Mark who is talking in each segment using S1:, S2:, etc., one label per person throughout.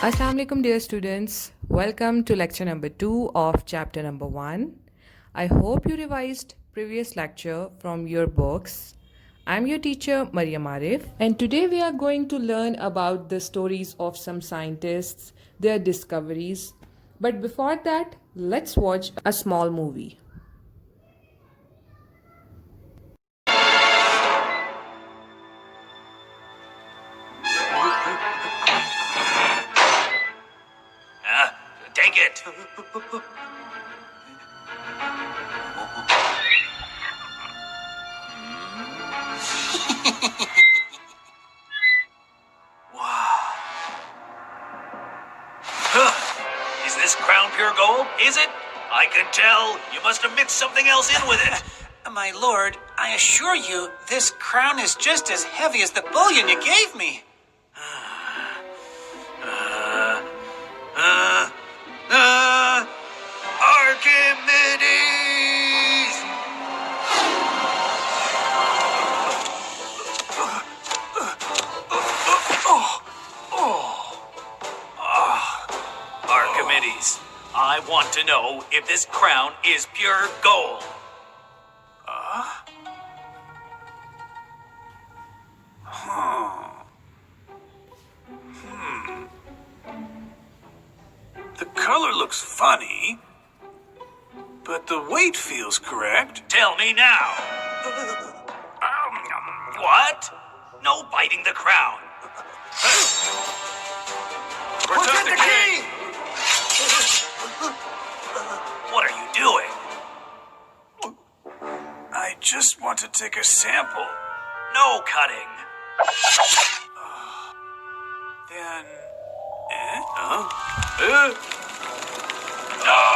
S1: Assalamu alaikum, dear students. Welcome to lecture number 2 of chapter number 1. I hope you revised previous lecture from your books. I'm your teacher Maryam Arif, and today we are going to learn about the stories of some scientists, their discoveries. But before that, let's watch a small movie.
S2: Take it. Wow. Is this crown pure gold? Is it? I can tell. You must have mixed something else in with it.
S3: My lord, I assure you, this crown is just as heavy as the bullion you gave me.
S2: Archimedes! Archimedes, I want to know if this crown is pure gold.
S4: The color looks funny, but the weight feels correct.
S2: Tell me now. What? No biting the crown. Protect the king! What are you doing?
S4: I just want to take a sample.
S2: No cutting.
S4: Then,
S2: No!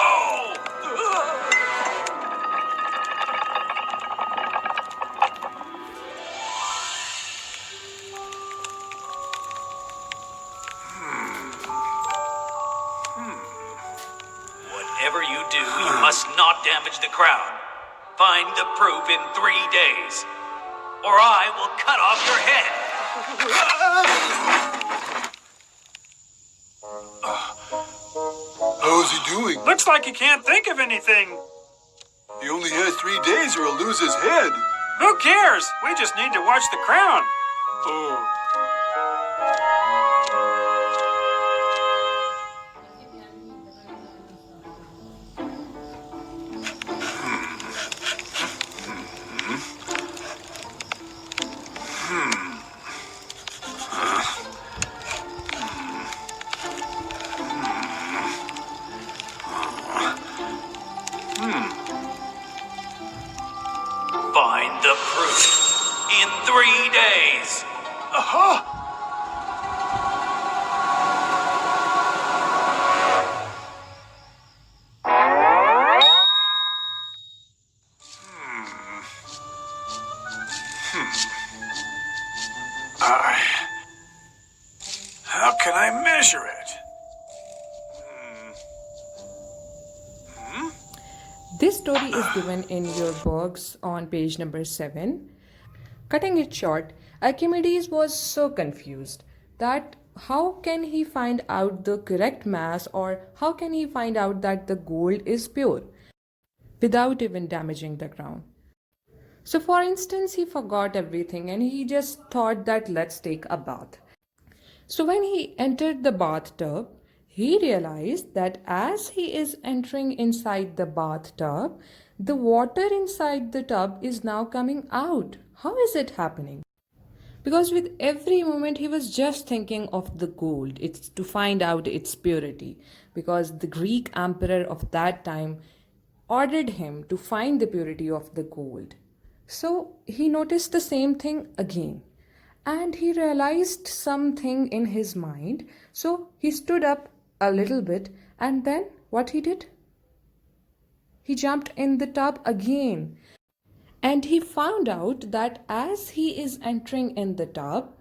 S2: Whatever you do, you must not damage the crown. Find the proof in 3 days, or I will cut off your head.
S5: How's he doing?
S4: looks like he can't think of anything.
S5: He only has 3 days or he'll lose his head.
S4: Who cares? We just need to watch the crown.
S5: Oh.
S2: Find the proof in 3 days.
S4: Aha! How can I measure it?
S1: This story is given in your books on page number 7. Cutting it short, Archimedes was so confused that how can he find out the correct mass, or how can he find out that the gold is pure without even damaging the crown? So for instance, he forgot everything and he just thought that let's take a bath. So when he entered the bathtub, he realized that as he is entering inside the bathtub, the water inside the tub is now coming out. How is it happening? Because with every moment he was just thinking of the gold. It's to find out its purity. Because the Greek emperor of that time ordered him to find the purity of the gold. So he noticed the same thing again. And he realized something in his mind. So he stood up a little bit, and then what he did? He jumped in the tub again. And he found out that as he is entering in the tub,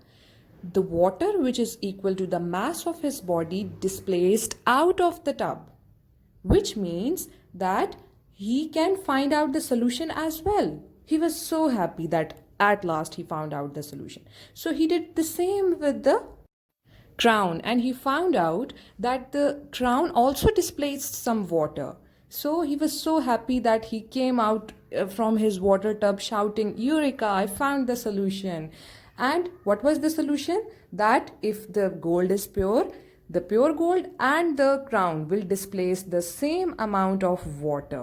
S1: the water, which is equal to the mass of his body, displaced out of the tub, which means that he can find out the solution as well. He was so happy that at last he found out the solution. So he did the same with the crown, and he found out that the crown also displaced some water. So he was so happy that he came out from his water tub shouting, "Eureka, I found the solution." And what was the solution? That if the gold is pure, the pure gold and the crown will displace the same amount of water.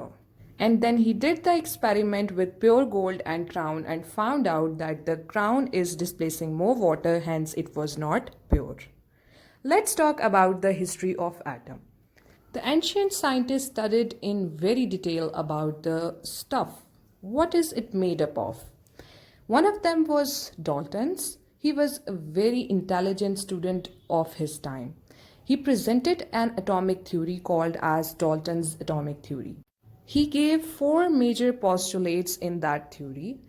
S1: And then he did the experiment with pure gold and crown and found out that the crown is displacing more water, hence it was not pure. Let's talk about the history of atom. The ancient scientists studied in very detail about the stuff. What is it made up of? One of them was Dalton's. He was a very intelligent student of his time. He presented an atomic theory called as Dalton's atomic theory. He gave 4 major postulates in that theory.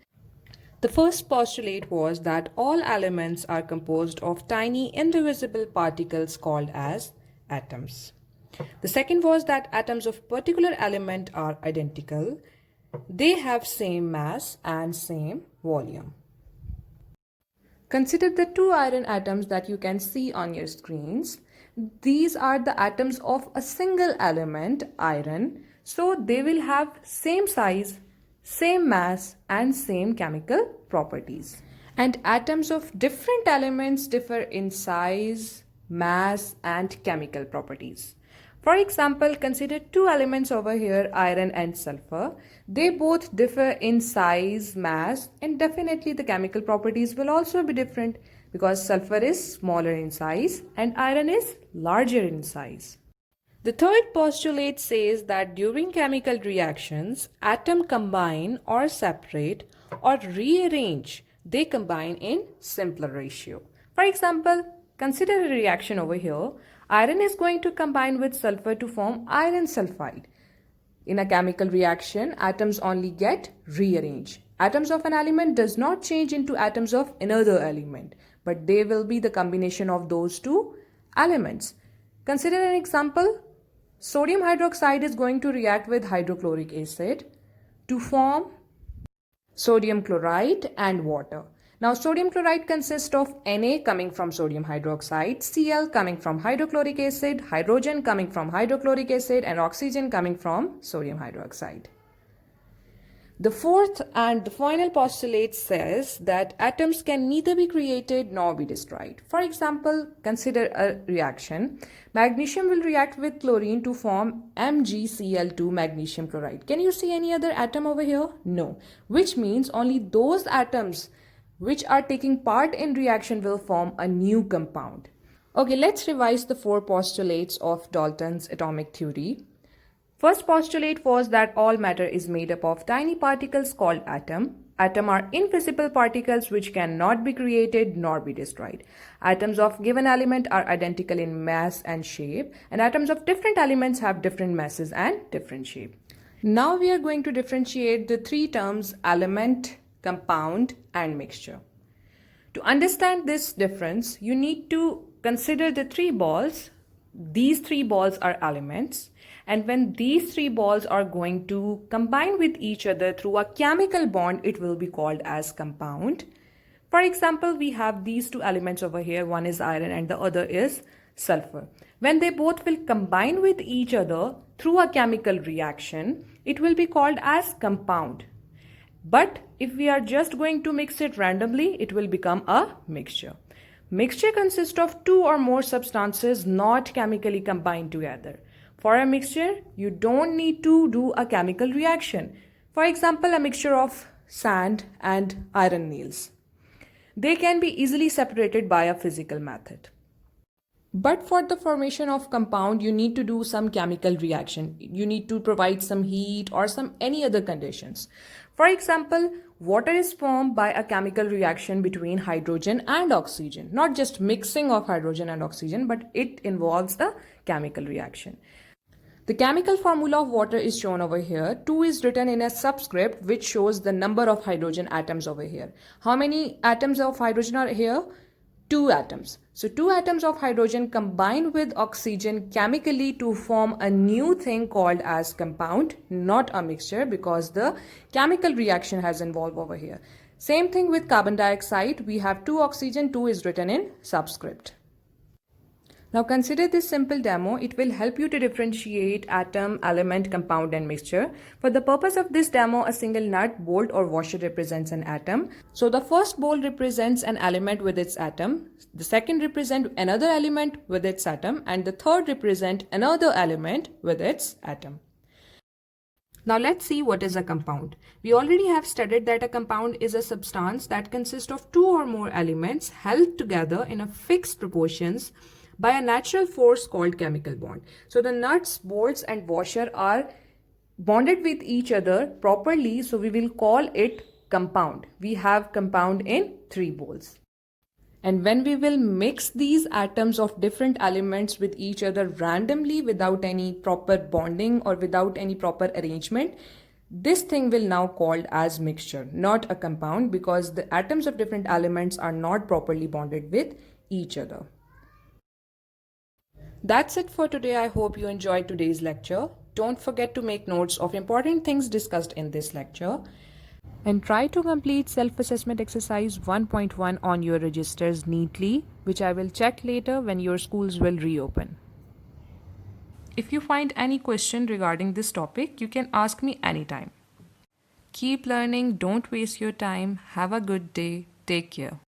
S1: The first postulate was that all elements are composed of tiny indivisible particles called as atoms. The second was that atoms of particular element are identical. They have same mass and same volume. Consider the 2 iron atoms that you can see on your screens. These are the atoms of a single element, iron. So they will have same size, same mass and same chemical properties. And atoms of different elements differ in size, mass and chemical properties. For example, consider 2 elements over here, iron and sulfur. They both differ in size, mass, and definitely the chemical properties will also be different because sulfur is smaller in size and iron is larger in size. The third postulate says that during chemical reactions, atoms combine or separate or rearrange. They combine in simpler ratio. For example, consider a reaction over here. Iron is going to combine with sulfur to form iron sulfide. In a chemical reaction, atoms only get rearranged. Atoms of an element does not change into atoms of another element, but they will be the combination of those 2 elements. Consider an example. Sodium hydroxide is going to react with hydrochloric acid to form sodium chloride and water. Now sodium chloride consists of Na coming from sodium hydroxide, Cl coming from hydrochloric acid, hydrogen coming from hydrochloric acid and oxygen coming from sodium hydroxide. The fourth and the final postulate says that atoms can neither be created nor be destroyed. For example, consider a reaction. Magnesium will react with chlorine to form MgCl2 magnesium chloride. Can you see any other atom over here? No. Which means only those atoms which are taking part in reaction will form a new compound. Okay, let's revise the 4 postulates of Dalton's atomic theory. First postulate was that all matter is made up of tiny particles called atom. Atoms are invisible particles which cannot be created nor be destroyed. Atoms of given element are identical in mass and shape, and atoms of different elements have different masses and different shape. Now we are going to differentiate the 3 terms element, compound and mixture. To understand this difference, you need to consider the 3 balls. These 3 balls are elements. And when these 3 balls are going to combine with each other through a chemical bond, it will be called as compound. For example, we have these 2 elements over here. One is iron and the other is sulfur. When they both will combine with each other through a chemical reaction, it will be called as compound. But if we are just going to mix it randomly, it will become a mixture. Mixture consists of 2 or more substances not chemically combined together. For a mixture, you don't need to do a chemical reaction. For example, a mixture of sand and iron nails. They can be easily separated by a physical method. But for the formation of compound, you need to do some chemical reaction. You need to provide some heat or some any other conditions. For example, water is formed by a chemical reaction between hydrogen and oxygen. Not just mixing of hydrogen and oxygen, but it involves a chemical reaction. The chemical formula of water is shown over here. 2 is written in a subscript which shows the number of hydrogen atoms over here. How many atoms of hydrogen are here? 2 atoms. So 2 atoms of hydrogen combine with oxygen chemically to form a new thing called as compound, not a mixture, because the chemical reaction has involved over here. Same thing with carbon dioxide. We have 2 oxygen, 2 is written in subscript. Now consider this simple demo. It will help you to differentiate atom, element, compound and mixture. For the purpose of this demo, a single nut, bolt or washer represents an atom. So the first bolt represents an element with its atom. The second represents another element with its atom. And the third represents another element with its atom. Now let's see what is a compound. We already have studied that a compound is a substance that consists of two or more elements held together in a fixed proportions by a natural force called chemical bond. So the nuts, bolts and washer are bonded with each other properly, so we will call it compound. We have compound in three bowls. And when we will mix these atoms of different elements with each other randomly without any proper bonding or without any proper arrangement, this thing will now called as mixture, not a compound, because the atoms of different elements are not properly bonded with each other. That's it for today. I hope you enjoyed today's lecture. Don't forget to make notes of important things discussed in this lecture. And try to complete self-assessment exercise 1.1 on your registers neatly, which I will check later when your schools will reopen. If you find any question regarding this topic, you can ask me anytime. Keep learning, don't waste your time. Have a good day. Take care.